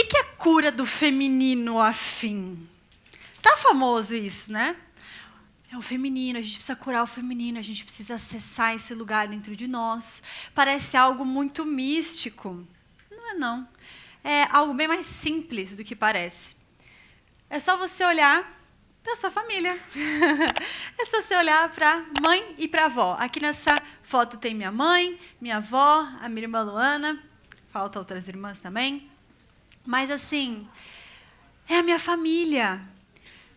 que é cura do feminino afim? Tá famoso isso, né? É o feminino, a gente precisa curar o feminino, a gente precisa acessar esse lugar dentro de nós. Parece algo muito místico. Não é não. É algo bem mais simples do que parece. É só você olhar para a sua família. É só você olhar para mãe e para avó. Aqui nessa foto tem minha mãe, minha avó, a minha irmã Luana. Faltam outras irmãs também. Mas assim, é a minha família.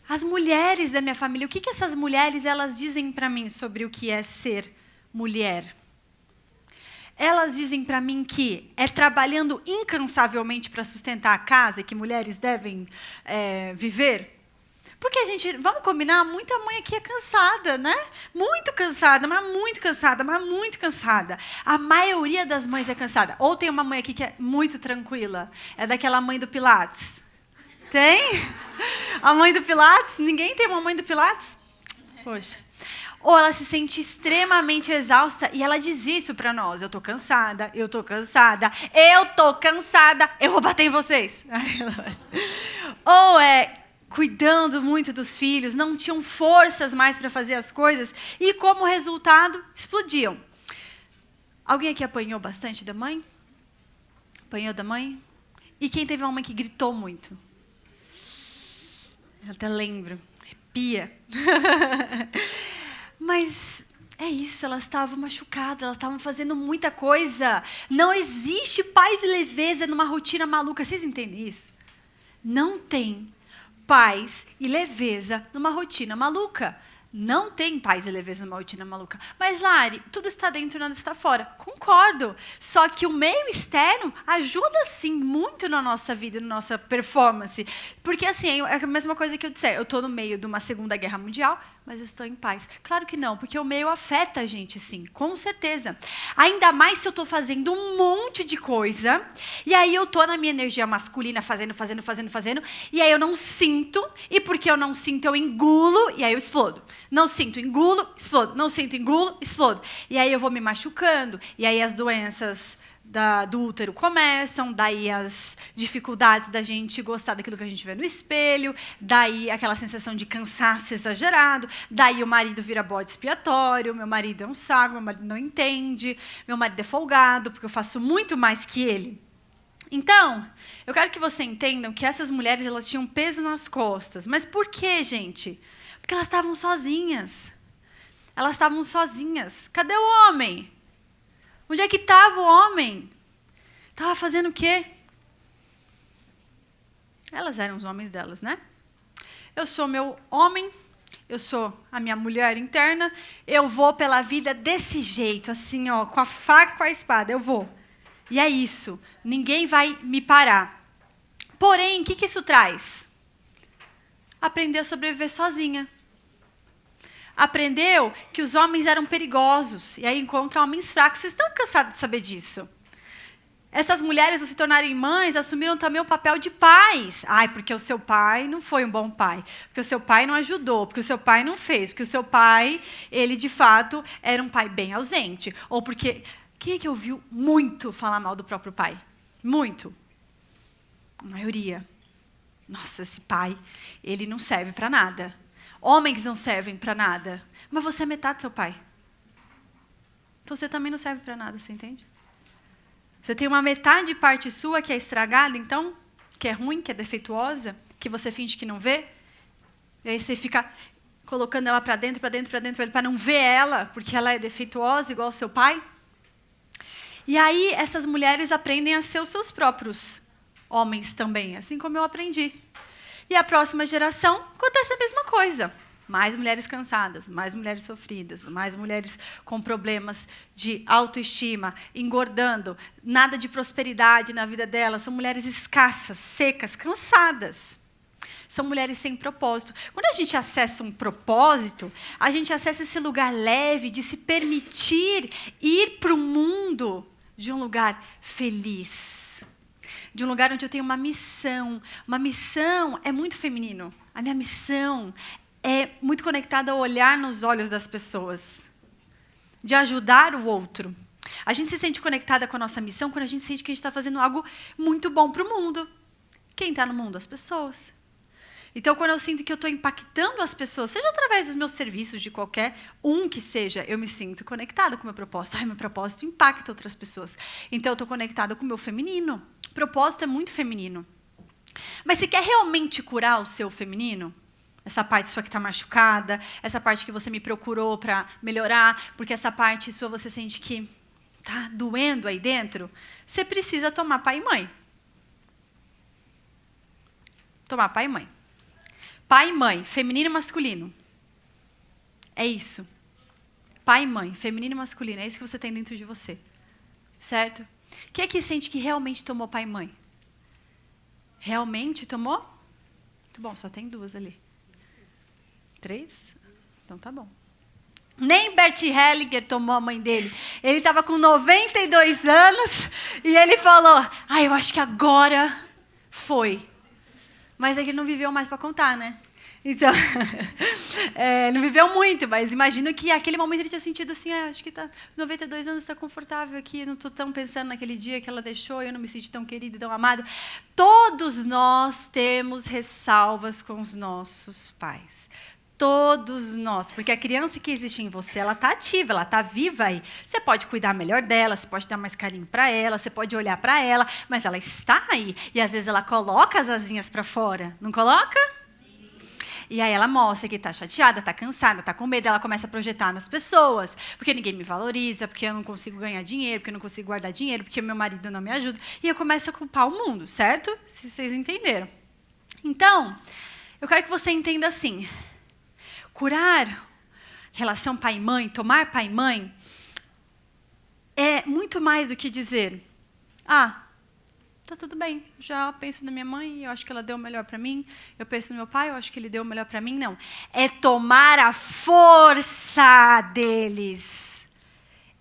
As mulheres da minha família. O que essas mulheres elas dizem para mim sobre o que é ser mulher? Elas dizem para mim que é trabalhando incansavelmente para sustentar a casa que mulheres devem viver. Porque a gente, vamos combinar, muita mãe aqui é cansada, né? Muito cansada, mas muito cansada, mas muito cansada. A maioria das mães é cansada. Ou tem uma mãe aqui que é muito tranquila. É daquela mãe do Pilates. Tem? A mãe do Pilates? Ninguém tem uma mãe do Pilates? Poxa. Ou ela se sente extremamente exausta e ela diz isso para nós. Eu tô cansada, eu tô cansada, eu tô cansada, eu vou bater em vocês. Ou cuidando muito dos filhos, não tinham forças mais para fazer as coisas e, como resultado, explodiam. Alguém aqui apanhou bastante da mãe? Apanhou da mãe? E quem teve uma mãe que gritou muito? Eu até lembro, arrepia. Mas é isso, elas estavam machucadas, elas estavam fazendo muita coisa. Não existe paz e leveza numa rotina maluca. Vocês entendem isso? Não tem paz e leveza numa rotina maluca. Não tem paz e leveza numa rotina maluca. Mas, Lari, tudo está dentro e nada está fora. Concordo. Só que o meio externo ajuda, sim, muito na nossa vida, na nossa performance. Porque, assim, é a mesma coisa que eu disser. Eu estou no meio de uma Segunda Guerra Mundial, mas eu estou em paz. Claro que não, porque o meio afeta a gente, sim, com certeza. Ainda mais se eu estou fazendo um monte de coisa, e aí eu estou na minha energia masculina, fazendo, e aí eu não sinto, e porque eu não sinto, eu engulo, e aí eu explodo. Não sinto, engulo, explodo. Não sinto, engulo, explodo. E aí eu vou me machucando, e aí as doenças do útero começam, daí as dificuldades da gente gostar daquilo que a gente vê no espelho, daí aquela sensação de cansaço exagerado, daí o marido vira bode expiatório, meu marido é um saco, meu marido não entende, meu marido é folgado, porque eu faço muito mais que ele. Então, eu quero que vocês entendam que essas mulheres elas tinham peso nas costas. Mas por quê, gente? Porque elas estavam sozinhas. Elas estavam sozinhas. Cadê o homem? Onde é que estava o homem? Estava fazendo o quê? Elas eram os homens delas, né? Eu sou meu homem, eu sou a minha mulher interna, eu vou pela vida desse jeito, assim, ó, com a faca e com a espada, eu vou. E é isso, ninguém vai me parar. Porém, o que isso traz? Aprender a sobreviver sozinha. Aprendeu que os homens eram perigosos, e aí encontra homens fracos. Vocês estão cansados de saber disso? Essas mulheres, ao se tornarem mães, assumiram também o papel de pais. Ai, porque o seu pai não foi um bom pai, porque o seu pai não ajudou, porque o seu pai não fez, porque o seu pai, ele de fato era um pai bem ausente. Ou porque... Quem é que ouviu muito falar mal do próprio pai? Muito. A maioria. Nossa, esse pai, ele não serve para nada. Homens não servem para nada. Mas você é metade do seu pai. Então você também não serve para nada, você entende? Você tem uma metade parte sua que é estragada, então, que é ruim, que é defeituosa, que você finge que não vê. E aí você fica colocando ela para dentro, para não ver ela, porque ela é defeituosa, igual ao seu pai. E aí essas mulheres aprendem a ser os seus próprios homens também, assim como eu aprendi. E a próxima geração acontece a mesma coisa. Mais mulheres cansadas, mais mulheres sofridas, mais mulheres com problemas de autoestima, engordando, nada de prosperidade na vida delas. São mulheres escassas, secas, cansadas. São mulheres sem propósito. Quando a gente acessa um propósito, a gente acessa esse lugar leve de se permitir ir para o mundo de um lugar feliz. De um lugar onde eu tenho uma missão. Uma missão é muito feminino. A minha missão é muito conectada ao olhar nos olhos das pessoas. De ajudar o outro. A gente se sente conectada com a nossa missão quando a gente sente que a gente está fazendo algo muito bom para o mundo. Quem está no mundo? As pessoas. Então, quando eu sinto que eu estou impactando as pessoas, seja através dos meus serviços, de qualquer que seja, eu me sinto conectada com o meu propósito. Ai, meu propósito impacta outras pessoas. Então, eu estou conectada com o meu feminino. O propósito é muito feminino. Mas você quer realmente curar o seu feminino? Essa parte sua que está machucada, essa parte que você me procurou para melhorar, porque essa parte sua você sente que está doendo aí dentro, você precisa tomar pai e mãe. Tomar pai e mãe. Pai e mãe, feminino e masculino. É isso. Pai e mãe, feminino e masculino. É isso que você tem dentro de você. Certo? Quem aqui sente que realmente tomou pai e mãe? Realmente tomou? Muito bom, só tem 2 ali. 3? Então tá bom. Nem Bert Hellinger tomou a mãe dele. Ele estava com 92 anos e ele falou, eu acho que agora foi. Mas é que ele não viveu mais para contar, né? Então, não viveu muito, mas imagino que naquele momento ele tinha sentido assim, acho que 92 anos está confortável aqui, não estou tão pensando naquele dia que ela deixou, eu não me senti tão querido, tão amado. Todos nós temos ressalvas com os nossos pais. Todos nós, porque a criança que existe em você, ela está ativa, ela está viva aí. Você pode cuidar melhor dela, você pode dar mais carinho para ela, você pode olhar para ela, mas ela está aí. E às vezes ela coloca as asinhas para fora, não coloca? Sim. E aí ela mostra que está chateada, está cansada, está com medo, ela começa a projetar nas pessoas, porque ninguém me valoriza, porque eu não consigo ganhar dinheiro, porque eu não consigo guardar dinheiro, porque meu marido não me ajuda. E eu começo a culpar o mundo, certo? Se vocês entenderam. Então, eu quero que você entenda assim. Curar relação pai e mãe, tomar pai e mãe, é muito mais do que dizer, tá tudo bem, já penso na minha mãe, eu acho que ela deu o melhor para mim, eu penso no meu pai, eu acho que ele deu o melhor para mim. Não, é tomar a força deles.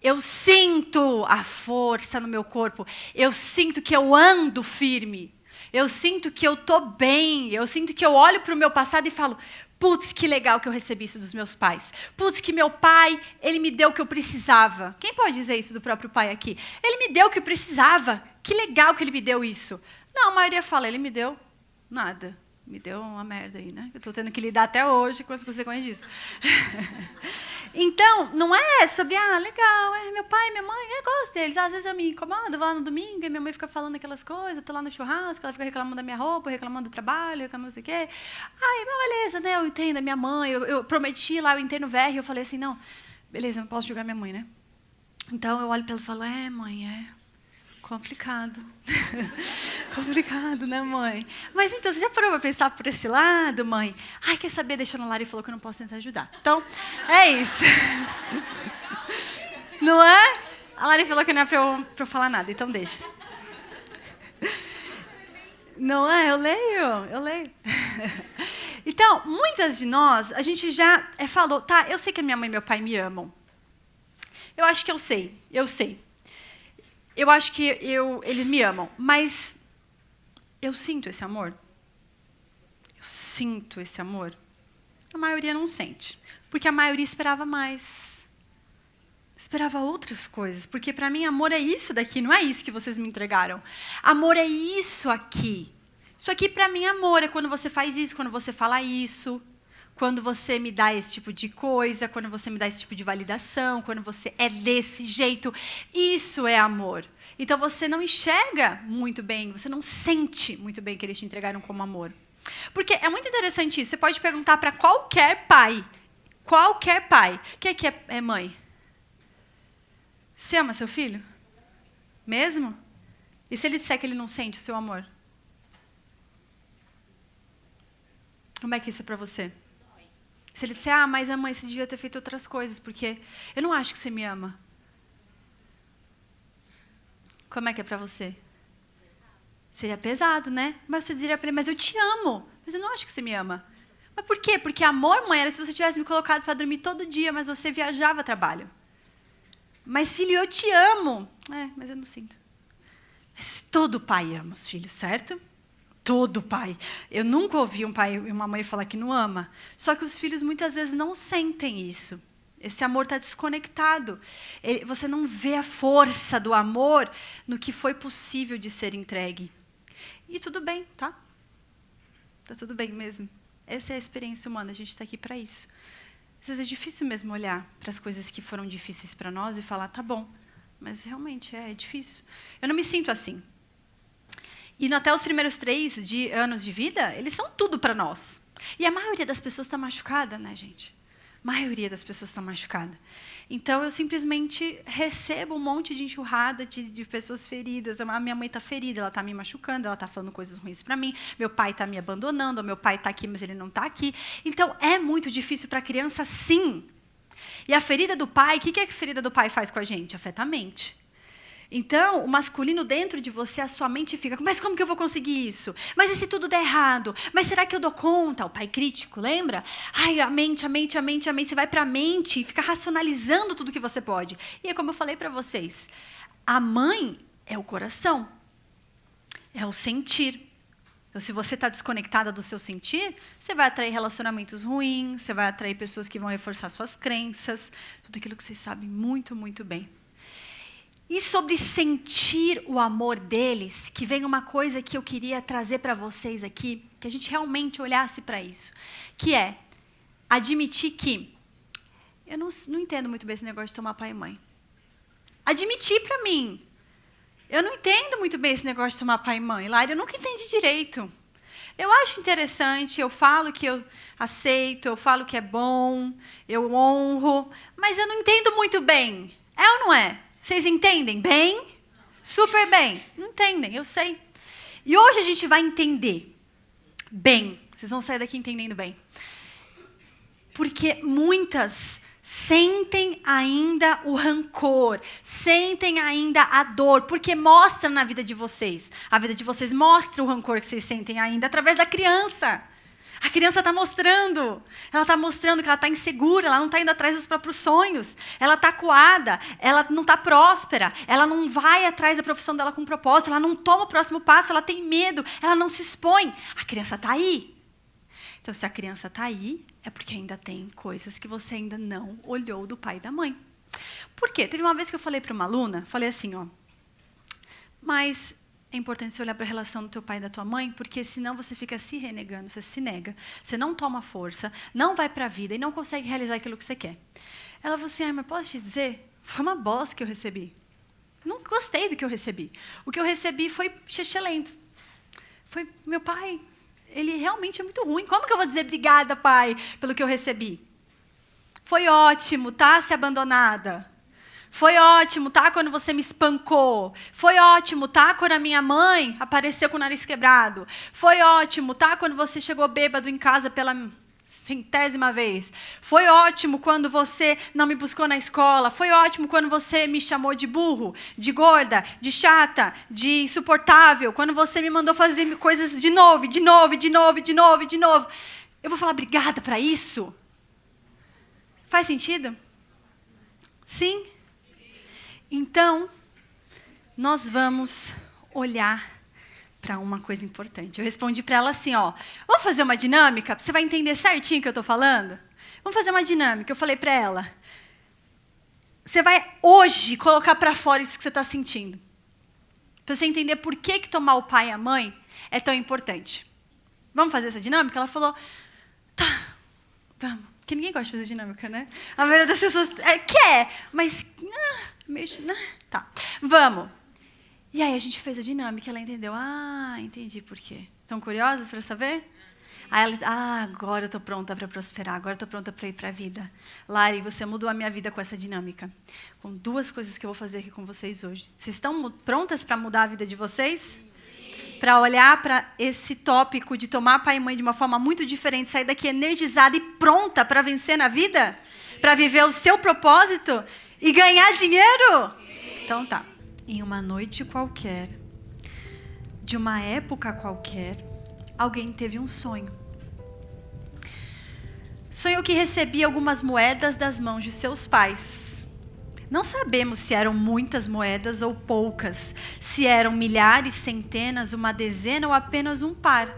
Eu sinto a força no meu corpo, eu sinto que eu ando firme, eu sinto que eu estou bem, eu sinto que eu olho para o meu passado e falo, putz, que legal que eu recebi isso dos meus pais. Putz, que meu pai, ele me deu o que eu precisava. Quem pode dizer isso do próprio pai aqui? Ele me deu o que eu precisava. Que legal que ele me deu isso. Não, a maioria fala, ele me deu nada. Me deu uma merda aí, né? Eu estou tendo que lidar até hoje com as consequências disso. Então, não é sobre, legal, meu pai, minha mãe, eu gosto deles. Às vezes eu me incomodo, vou lá no domingo e minha mãe fica falando aquelas coisas, estou lá no churrasco, ela fica reclamando da minha roupa, reclamando do trabalho, reclamando não sei o quê. Mas beleza, né? Eu entendo a minha mãe, eu prometi lá, eu entrei no VR, eu falei assim, não, beleza, eu não posso julgar minha mãe, né? Então eu olho para ela e falo, mãe, complicado. Complicado, né, mãe? Mas então, você já parou para pensar por esse lado, mãe? Quer saber? Deixou no lar e falou que eu não posso tentar ajudar. Então, é isso. Não é? A Lari falou que não é para eu falar nada, então deixa. Não é? Eu leio. Então, muitas de nós, a gente já falou, eu sei que a minha mãe e meu pai me amam. Eu acho que eu sei. Eu acho que eles me amam, mas eu sinto esse amor? Eu sinto esse amor? A maioria não sente, porque a maioria esperava mais. Esperava outras coisas, porque para mim amor é isso daqui, não é isso que vocês me entregaram. Amor é isso aqui. Isso aqui para mim amor é quando você faz isso, quando você fala isso, quando você me dá esse tipo de coisa, quando você me dá esse tipo de validação, quando você é desse jeito. Isso é amor. Então, você não enxerga muito bem, você não sente muito bem que eles te entregaram como amor. Porque é muito interessante isso. Você pode perguntar para qualquer pai. Quem aqui é mãe? Você ama seu filho? Mesmo? E se ele disser que ele não sente o seu amor? Como é que isso é para você? Se ele disser, mas a mãe, você devia ter feito outras coisas, porque eu não acho que você me ama. Como é que é para você? Seria pesado, né? Mas você diria para ele, mas eu te amo. Mas eu não acho que você me ama. Mas por quê? Porque amor, mãe, era se você tivesse me colocado para dormir todo dia, mas você viajava a trabalho. Mas, filho, eu te amo. Mas eu não sinto. Mas todo pai ama os filhos, certo? Todo pai. Eu nunca ouvi um pai e uma mãe falar que não ama. Só que os filhos muitas vezes não sentem isso. Esse amor está desconectado. Você não vê a força do amor no que foi possível de ser entregue. E tudo bem, tá? Tá tudo bem mesmo. Essa é a experiência humana, a gente está aqui para isso. Às vezes é difícil mesmo olhar para as coisas que foram difíceis para nós e falar, tá bom, mas realmente é difícil. Eu não me sinto assim. E até os primeiros 3 anos de vida, eles são tudo para nós. E a maioria das pessoas está machucada, né, gente? A maioria das pessoas está machucada. Então, eu simplesmente recebo um monte de enxurrada de pessoas feridas. A minha mãe está ferida, ela está me machucando, ela está falando coisas ruins para mim. Meu pai está me abandonando, meu pai está aqui, mas ele não está aqui. Então, é muito difícil para a criança, sim. E a ferida do pai, o que a ferida do pai faz com a gente? Afeta a mente. Então, o masculino dentro de você, a sua mente fica, mas como que eu vou conseguir isso? Mas e se tudo der errado? Mas será que eu dou conta? O pai crítico, lembra? Ai, a mente. Você vai para a mente e fica racionalizando tudo que você pode. E é como eu falei para vocês, a mãe é o coração, é o sentir. Então, se você está desconectada do seu sentir, você vai atrair relacionamentos ruins, você vai atrair pessoas que vão reforçar suas crenças, tudo aquilo que vocês sabem muito, muito bem. E sobre sentir o amor deles, que vem uma coisa que eu queria trazer para vocês aqui, que a gente realmente olhasse para isso, que é admitir que eu não entendo muito bem esse negócio de tomar pai e mãe. Admitir para mim. Eu não entendo muito bem esse negócio de tomar pai e mãe. Lari, eu nunca entendi direito. Eu acho interessante, eu falo que eu aceito, eu falo que é bom, eu honro, mas eu não entendo muito bem. É ou não é? Vocês entendem bem? Super bem. Não entendem, eu sei. E hoje a gente vai entender bem. Vocês vão sair daqui entendendo bem. Porque muitas sentem ainda o rancor, sentem ainda a dor, porque mostra na vida de vocês. A vida de vocês mostra o rancor que vocês sentem ainda através da criança. A criança está mostrando. Ela está mostrando que ela está insegura, ela não está indo atrás dos próprios sonhos. Ela está acuada, ela não está próspera, ela não vai atrás da profissão dela com propósito, ela não toma o próximo passo, ela tem medo, ela não se expõe. A criança está aí. Então, se a criança está aí, é porque ainda tem coisas que você ainda não olhou do pai e da mãe. Por quê? Teve uma vez que eu falei para uma aluna, falei assim, ó, mas é importante você olhar para a relação do teu pai e da tua mãe, porque senão você fica se renegando, você se nega, você não toma força, não vai para a vida e não consegue realizar aquilo que você quer. Ela falou assim, mas posso te dizer? Foi uma bosta que eu recebi. Não gostei do que eu recebi. O que eu recebi foi xixelento. Foi, meu pai, ele realmente é muito ruim. Como que eu vou dizer obrigada, pai, pelo que eu recebi? Foi ótimo, tá, se abandonada. Foi ótimo, tá, quando você me espancou. Foi ótimo, tá, quando a minha mãe apareceu com o nariz quebrado. Foi ótimo, tá, quando você chegou bêbado em casa pela 100ª vez. Foi ótimo quando você não me buscou na escola. Foi ótimo quando você me chamou de burro, de gorda, de chata, de insuportável. Quando você me mandou fazer coisas de novo. Eu vou falar obrigada para isso? Faz sentido? Sim? Então, nós vamos olhar para uma coisa importante. Eu respondi para ela assim, ó, vamos fazer uma dinâmica? Você vai entender certinho o que eu estou falando? Vamos fazer uma dinâmica. Eu falei para ela, você vai hoje colocar para fora isso que você está sentindo. Para você entender por que tomar o pai e a mãe é tão importante. Vamos fazer essa dinâmica? Ela falou, tá, vamos. Porque ninguém gosta de fazer dinâmica, né? A maioria das pessoas quer, mas... tá, vamos. E aí a gente fez a dinâmica, ela entendeu. Ah, entendi por quê. Estão curiosos para saber? Aí ela, agora eu estou pronta para prosperar, agora eu estou pronta para ir para a vida. Lari, você mudou a minha vida com essa dinâmica. Com 2 coisas que eu vou fazer aqui com vocês hoje. Vocês estão prontas para mudar a vida de vocês? Para olhar para esse tópico de tomar pai e mãe de uma forma muito diferente, sair daqui energizada e pronta para vencer na vida? Para viver o seu propósito e ganhar dinheiro? Então tá. Em uma noite qualquer, de uma época qualquer, alguém teve um sonho. Sonhou que recebia algumas moedas das mãos de seus pais. Não sabemos se eram muitas moedas ou poucas, se eram milhares, centenas, uma dezena ou apenas um par.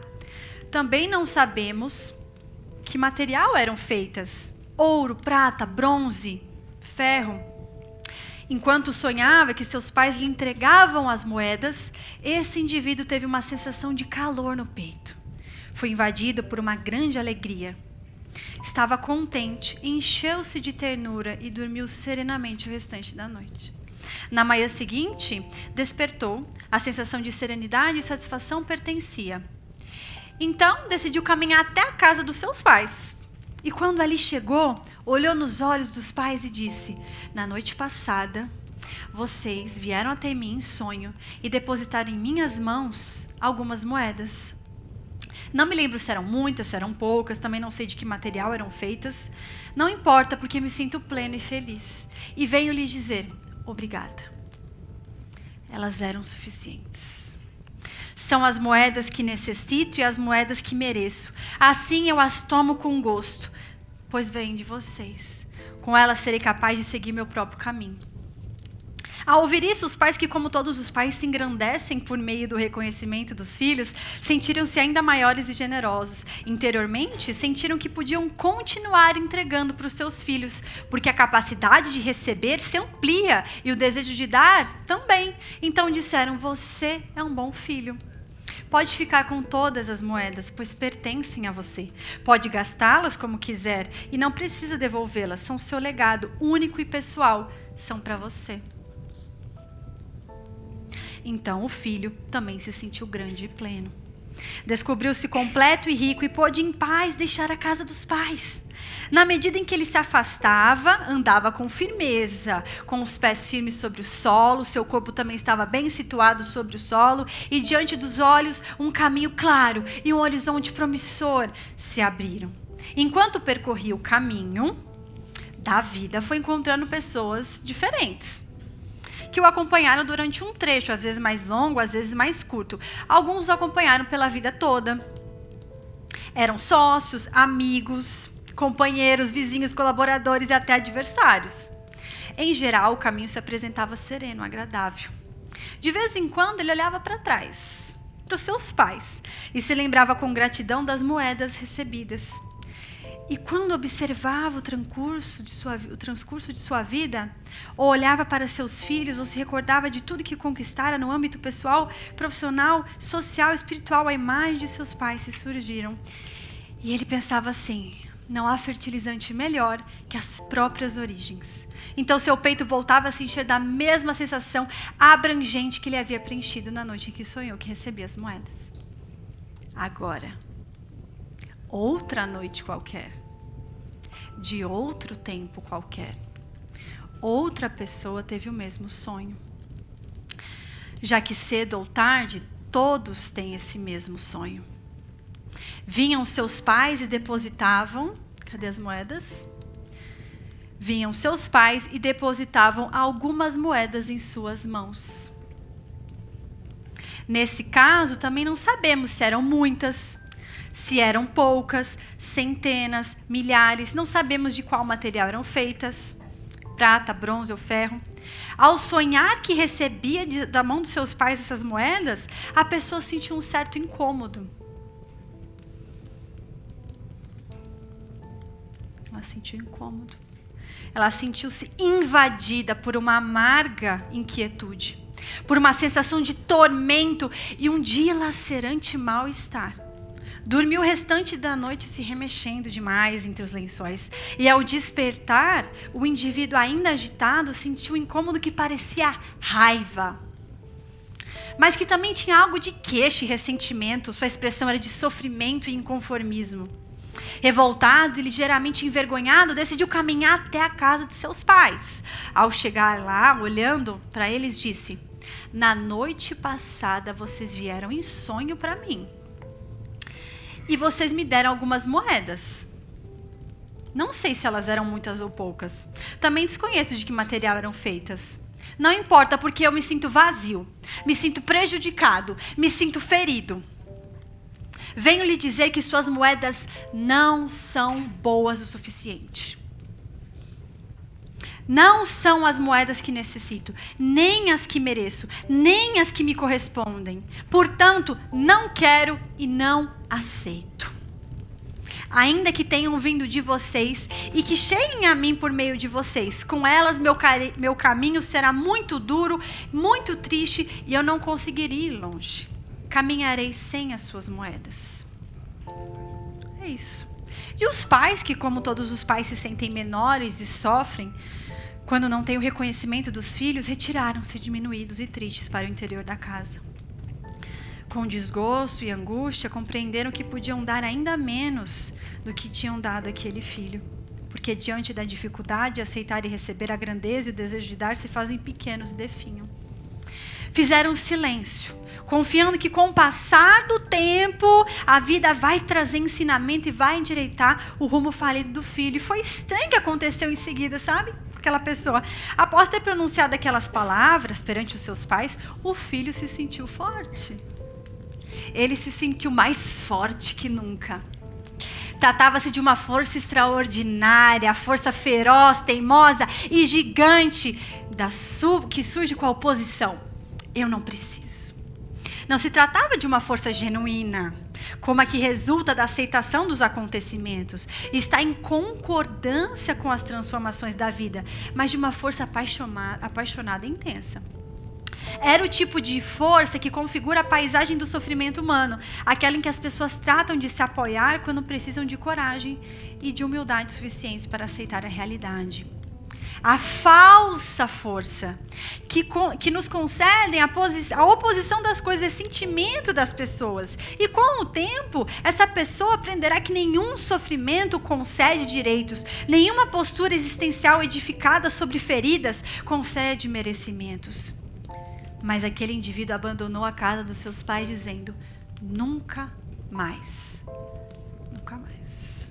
Também não sabemos que material eram feitas: ouro, prata, bronze, ferro. Enquanto sonhava que seus pais lhe entregavam as moedas, esse indivíduo teve uma sensação de calor no peito. Foi invadido por uma grande alegria. Estava contente, encheu-se de ternura e dormiu serenamente o restante da noite. Na manhã seguinte, despertou, a sensação de serenidade e satisfação pertencia. Então, decidiu caminhar até a casa dos seus pais. E quando ali chegou, olhou nos olhos dos pais e disse: na noite passada, vocês vieram até mim em sonho e depositaram em minhas mãos algumas moedas. Não me lembro se eram muitas, se eram poucas, também não sei de que material eram feitas. Não importa, porque me sinto plena e feliz. E venho lhes dizer: obrigada. Elas eram suficientes. São as moedas que necessito e as moedas que mereço. Assim eu as tomo com gosto, pois vêm de vocês. Com elas serei capaz de seguir meu próprio caminho. Ao ouvir isso, os pais, que como todos os pais se engrandecem por meio do reconhecimento dos filhos, sentiram-se ainda maiores e generosos. Interiormente, sentiram que podiam continuar entregando para os seus filhos, porque a capacidade de receber se amplia e o desejo de dar também. Então disseram: você é um bom filho. Pode ficar com todas as moedas, pois pertencem a você. Pode gastá-las como quiser e não precisa devolvê-las. São seu legado único e pessoal. São para você. Então o filho também se sentiu grande e pleno. Descobriu-se completo e rico e pôde em paz deixar a casa dos pais. Na medida em que ele se afastava, andava com firmeza, com os pés firmes sobre o solo, seu corpo também estava bem situado sobre o solo, e diante dos olhos um caminho claro e um horizonte promissor se abriram. Enquanto percorria o caminho da vida, foi encontrando pessoas diferentes, que o acompanharam durante um trecho, às vezes mais longo, às vezes mais curto. Alguns o acompanharam pela vida toda. Eram sócios, amigos, companheiros, vizinhos, colaboradores e até adversários. Em geral, o caminho se apresentava sereno, agradável. De vez em quando, ele olhava para trás, para os seus pais, e se lembrava com gratidão das moedas recebidas. E quando observava o transcurso de sua vida, ou olhava para seus filhos, ou se recordava de tudo que conquistara no âmbito pessoal, profissional, social, espiritual, a imagem de seus pais se surgiram. E ele pensava assim: não há fertilizante melhor que as próprias origens. Então seu peito voltava a se encher da mesma sensação abrangente que ele havia preenchido na noite em que sonhou que recebia as moedas. Agora, outra noite qualquer, de outro tempo qualquer, outra pessoa teve o mesmo sonho. Já que cedo ou tarde, todos têm esse mesmo sonho. Vinham seus pais e depositavam, cadê as moedas? Vinham seus pais e depositavam algumas moedas em suas mãos. Nesse caso, também não sabemos se eram muitas, se eram poucas, centenas, milhares, não sabemos de qual material eram feitas, prata, bronze ou ferro. Ao sonhar que recebia da mão dos seus pais essas moedas, a pessoa sentiu um certo incômodo. Ela sentiu incômodo. Ela sentiu-se invadida por uma amarga inquietude, por uma sensação de tormento e um dilacerante mal-estar. Dormiu o restante da noite se remexendo demais entre os lençóis. E ao despertar, o indivíduo ainda agitado sentiu um incômodo que parecia raiva, mas que também tinha algo de queixa e ressentimento. Sua expressão era de sofrimento e inconformismo. Revoltado e ligeiramente envergonhado, decidiu caminhar até a casa de seus pais. Ao chegar lá, olhando para eles, disse: na noite passada vocês vieram em sonho para mim. E vocês me deram algumas moedas. Não sei se elas eram muitas ou poucas. Também desconheço de que material eram feitas. Não importa, porque eu me sinto vazio, me sinto prejudicado, me sinto ferido. Venho lhe dizer que suas moedas não são boas o suficiente. Não são as moedas que necessito, nem as que mereço, nem as que me correspondem. Portanto, não quero e não aceito. ainda que tenham vindo de vocês e que cheguem a mim por meio de vocês. Com elas meu caminho será muito duro, muito triste, e eu não conseguirei ir longe. Caminharei sem as suas moedas. É isso. E os pais, que como todos os pais se sentem menores e sofrem quando não têm o reconhecimento dos filhos, retiraram-se diminuídos e tristes para o interior da casa. Com desgosto e angústia, compreenderam que podiam dar ainda menos do que tinham dado àquele filho. Porque diante da dificuldade de aceitar e receber a grandeza e o desejo de dar, se fazem pequenos e definham. Fizeram silêncio, confiando que com o passar do tempo, a vida vai trazer ensinamento e vai endireitar o rumo falido do filho. E foi estranho o que aconteceu em seguida, sabe? Aquela pessoa, após ter pronunciado aquelas palavras perante os seus pais, o filho se sentiu forte. Ele se sentiu mais forte que nunca. Tratava-se de uma força extraordinária, força feroz, teimosa e gigante, que surge com a oposição. Eu não preciso. Não se tratava de uma força genuína, como a que resulta da aceitação dos acontecimentos, e está em concordância com as transformações da vida, mas de uma força apaixonada e intensa. Era o tipo de força que configura a paisagem do sofrimento humano, aquela em que as pessoas tratam de se apoiar quando precisam de coragem e de humildade suficientes para aceitar a realidade. A falsa força que nos concedem a oposição das coisas, é sentimento das pessoas. E com o tempo, essa pessoa aprenderá que nenhum sofrimento concede direitos, nenhuma postura existencial edificada sobre feridas concede merecimentos. Mas aquele indivíduo abandonou a casa dos seus pais dizendo: nunca mais. Nunca mais.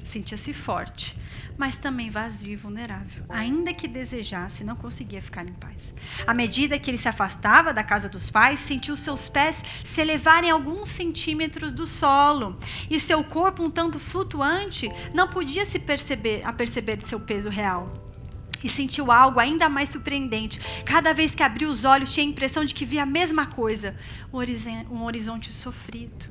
Sentia-se forte, mas também vazio e vulnerável. Ainda que desejasse, não conseguia ficar em paz. À medida que ele se afastava da casa dos pais, sentiu seus pés se elevarem alguns centímetros do solo. E seu corpo, um tanto flutuante, não podia se perceber de seu peso real. E sentiu algo ainda mais surpreendente. Cada vez que abriu os olhos, tinha a impressão de que via a mesma coisa. Um horizonte sofrido.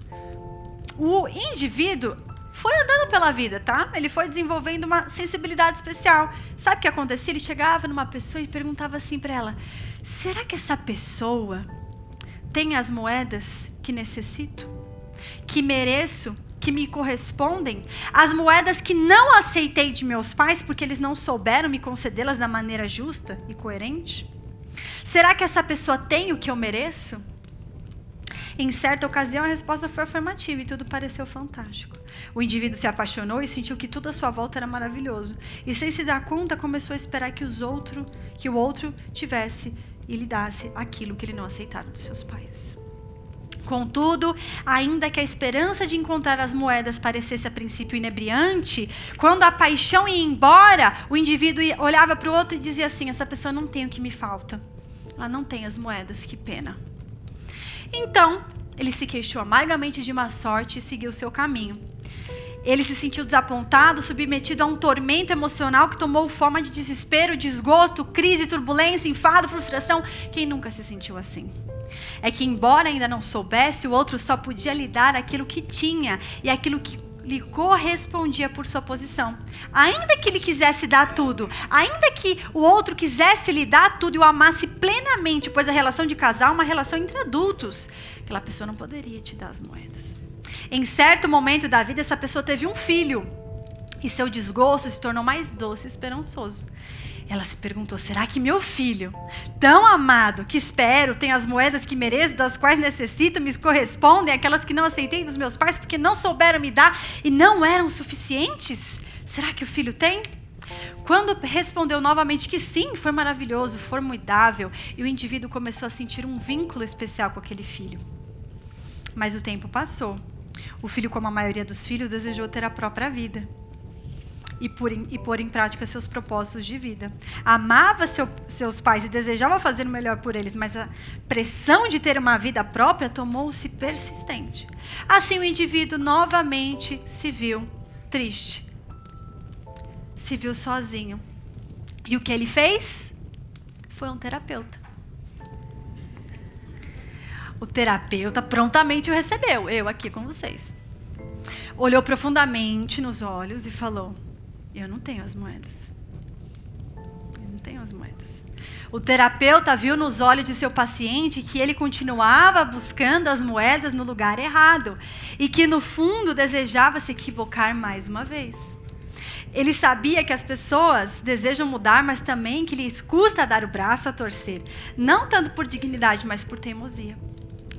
O indivíduo foi andando pela vida, tá? Ele foi desenvolvendo uma sensibilidade especial. Sabe o que acontecia? Ele chegava numa pessoa e perguntava assim para ela: será que essa pessoa tem as moedas que necessito? Que mereço? Que me correspondem? As moedas que não aceitei de meus pais porque eles não souberam me concedê-las da maneira justa e coerente? Será que essa pessoa tem o que eu mereço? Em certa ocasião, a resposta foi afirmativa e tudo pareceu fantástico. O indivíduo se apaixonou e sentiu que tudo à sua volta era maravilhoso. E sem se dar conta, começou a esperar que o outro tivesse e lhe desse aquilo que ele não aceitara dos seus pais. Contudo, ainda que a esperança de encontrar as moedas parecesse a princípio inebriante, quando a paixão ia embora, o indivíduo olhava para o outro e dizia assim: essa pessoa não tem o que me falta. Ela não tem as moedas, que pena. Então, ele se queixou amargamente de má sorte e seguiu seu caminho. Ele se sentiu desapontado, submetido a um tormento emocional que tomou forma de desespero, desgosto, crise, turbulência, enfado, frustração. Quem nunca se sentiu assim? É que, embora ainda não soubesse, o outro só podia lhe dar aquilo que tinha e aquilo que lhe correspondia por sua posição. Ainda que ele quisesse dar tudo, ainda que o outro quisesse lhe dar tudo e o amasse plenamente, pois a relação de casal é uma relação entre adultos, aquela pessoa não poderia te dar as moedas. Em certo momento da vida, essa pessoa teve um filho e seu desgosto se tornou mais doce e esperançoso. Ela se perguntou: será que meu filho, tão amado, que espero, tem as moedas que mereço, das quais necessito, me correspondem, aquelas que não aceitei dos meus pais porque não souberam me dar e não eram suficientes? Será que o filho tem? Quando respondeu novamente que sim, foi maravilhoso, formidável, e o indivíduo começou a sentir um vínculo especial com aquele filho. Mas o tempo passou. O filho, como a maioria dos filhos, desejou ter a própria vida e pôr em prática seus propósitos de vida. Amava seus pais e desejava fazer o melhor por eles, mas a pressão de ter uma vida própria tomou-se persistente. Assim, o indivíduo novamente se viu triste, se viu sozinho. E o que ele fez? Foi um terapeuta. O terapeuta prontamente o recebeu, eu aqui com vocês. olhou profundamente nos olhos e falou: eu não tenho as moedas. Eu não tenho as moedas. O terapeuta viu nos olhos de seu paciente que ele continuava buscando as moedas no lugar errado e que, no fundo, desejava se equivocar mais uma vez. Ele sabia que as pessoas desejam mudar, mas também que lhes custa dar o braço a torcer, não tanto por dignidade, mas por teimosia.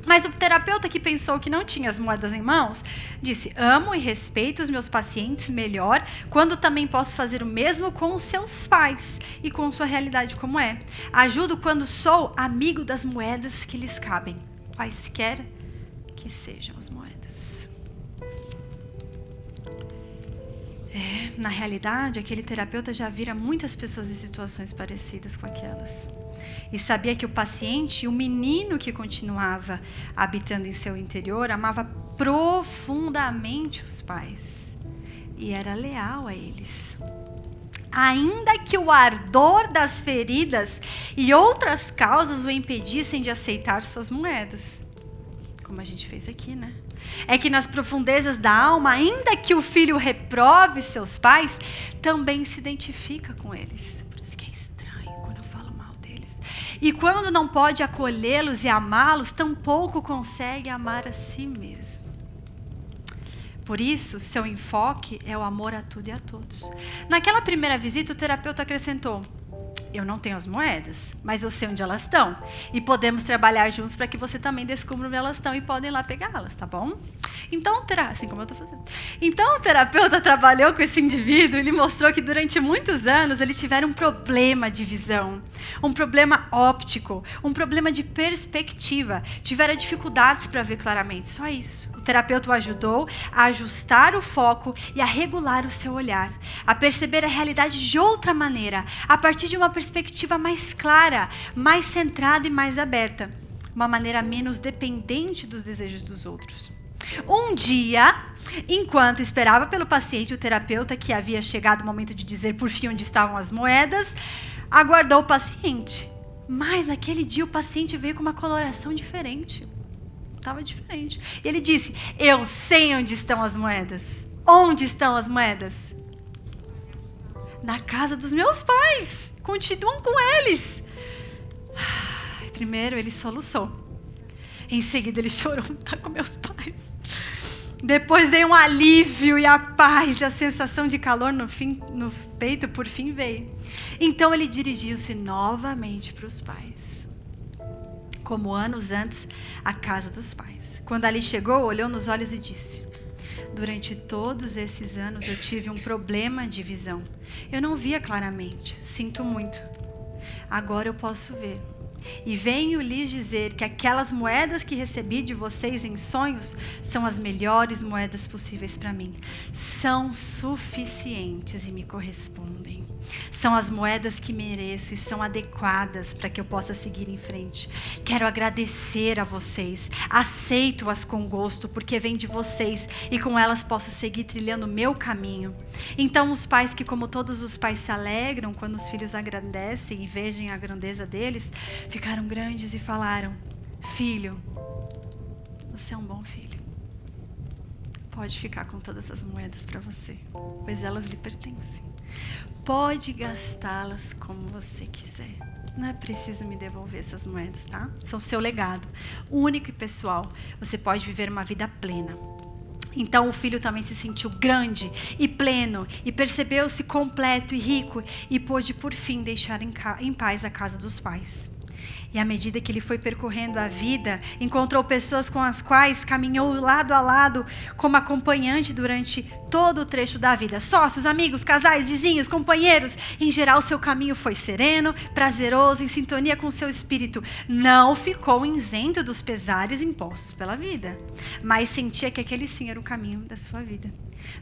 Mas o terapeuta, que pensou que não tinha as moedas em mãos, disse: amo e respeito os meus pacientes melhor quando também posso fazer o mesmo com os seus pais e com sua realidade como é. Ajudo quando sou amigo das moedas que lhes cabem, quaisquer que sejam as moedas. Na realidade, aquele terapeuta já vira muitas pessoas em situações parecidas com aquelas. E sabia que o paciente, o menino que continuava habitando em seu interior, amava profundamente os pais e era leal a eles. Ainda que o ardor das feridas e outras causas o impedissem de aceitar suas moedas. Como a gente fez aqui, né? É que nas profundezas da alma, ainda que o filho reprove seus pais, também se identifica com eles. Por isso que é estranho quando eu falo mal deles. E quando não pode acolhê-los e amá-los, tampouco consegue amar a si mesmo. Por isso, seu enfoque é o amor a tudo e a todos. Naquela primeira visita, o terapeuta acrescentou: eu não tenho as moedas, mas eu sei onde elas estão. E podemos trabalhar juntos para que você também descubra onde elas estão e podem ir lá pegá-las, tá bom? Então, assim como eu estou fazendo. Então, o terapeuta trabalhou com esse indivíduo e lhe mostrou que durante muitos anos ele tivera um problema de visão, um problema óptico, um problema de perspectiva, tivera dificuldades para ver claramente, só isso. O terapeuta o ajudou a ajustar o foco e a regular o seu olhar, a perceber a realidade de outra maneira, a partir de uma perspectiva mais clara, mais centrada e mais aberta, uma maneira menos dependente dos desejos dos outros. Um dia, enquanto esperava pelo paciente, o terapeuta, que havia chegado o momento de dizer por fim onde estavam as moedas, aguardou o paciente. Mas naquele dia o paciente veio com uma coloração diferente. Estava diferente. E ele disse: eu sei onde estão as moedas. Onde estão as moedas? Na casa dos meus pais. Continuam com eles. Primeiro ele soluçou. Em seguida ele chorou: tá com meus pais. Depois veio um alívio e a paz, e a sensação de calor no peito por fim veio. Então ele dirigiu-se novamente para os pais, como anos antes, à casa dos pais. Quando ali chegou, olhou nos olhos e disse: durante todos esses anos eu tive um problema de visão. Eu não via claramente, sinto muito. Agora eu posso ver. E venho lhes dizer que aquelas moedas que recebi de vocês em sonhos são as melhores moedas possíveis para mim. São suficientes e me correspondem. São as moedas que mereço e são adequadas para que eu possa seguir em frente. Quero agradecer a vocês. Aceito-as com gosto, porque vêm de vocês e com elas posso seguir trilhando o meu caminho. Então os pais, que como todos os pais se alegram quando os filhos agradecem e vejam a grandeza deles, ficaram grandes e falaram: filho, você é um bom filho. Pode ficar com todas as moedas para você, pois elas lhe pertencem. Pode gastá-las como você quiser. Não é preciso me devolver essas moedas, tá? São seu legado, único e pessoal. Você pode viver uma vida plena. Então o filho também se sentiu grande e pleno e percebeu-se completo e rico e pôde por fim deixar em paz a casa dos pais. E à medida que ele foi percorrendo a vida, encontrou pessoas com as quais caminhou lado a lado como acompanhante durante todo o trecho da vida. Sócios, amigos, casais, vizinhos, companheiros. Em geral, seu caminho foi sereno, prazeroso, em sintonia com seu espírito. Não ficou isento dos pesares impostos pela vida, mas sentia que aquele sim era o caminho da sua vida.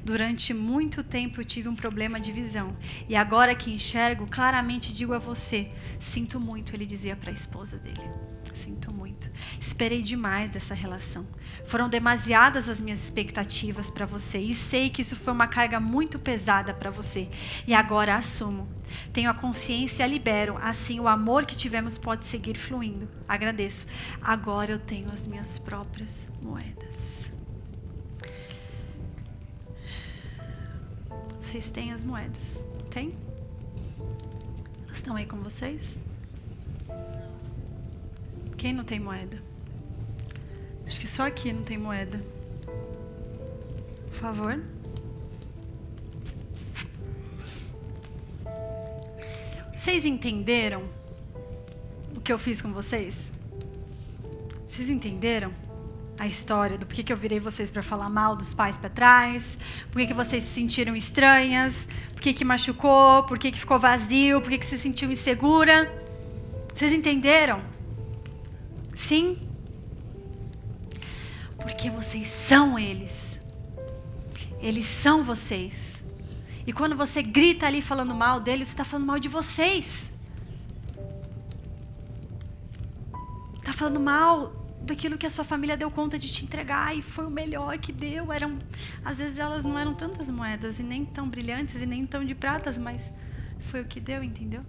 Durante muito tempo eu tive um problema de visão. E agora que enxergo, claramente digo a você: sinto muito, ele dizia para a esposa dele. Sinto muito. Esperei demais dessa relação. Foram demasiadas as minhas expectativas para você. E sei que isso foi uma carga muito pesada para você. E agora assumo. Tenho a consciência e a libero. Assim o amor que tivemos pode seguir fluindo. Agradeço. Agora eu tenho as minhas próprias moedas. vocês têm as moedas. Tem? Elas estão aí com vocês? Quem não tem moeda? Acho que só aqui não tem moeda. Por favor. Vocês entenderam o que eu fiz com vocês? Vocês entenderam a história do porquê que eu virei vocês para falar mal dos pais para trás? Porquê que vocês se sentiram estranhas? Porquê que machucou? Porquê que ficou vazio? Porquê que se sentiu insegura? Vocês entenderam? Sim? Porque vocês são eles. Eles são vocês. E quando você grita ali falando mal deles, você está falando mal de vocês. Está falando mal daquilo que a sua família deu conta de te entregar e foi o melhor que deu. Às vezes elas não eram tantas moedas e nem tão brilhantes e nem tão de pratas, mas foi o que deu, entendeu?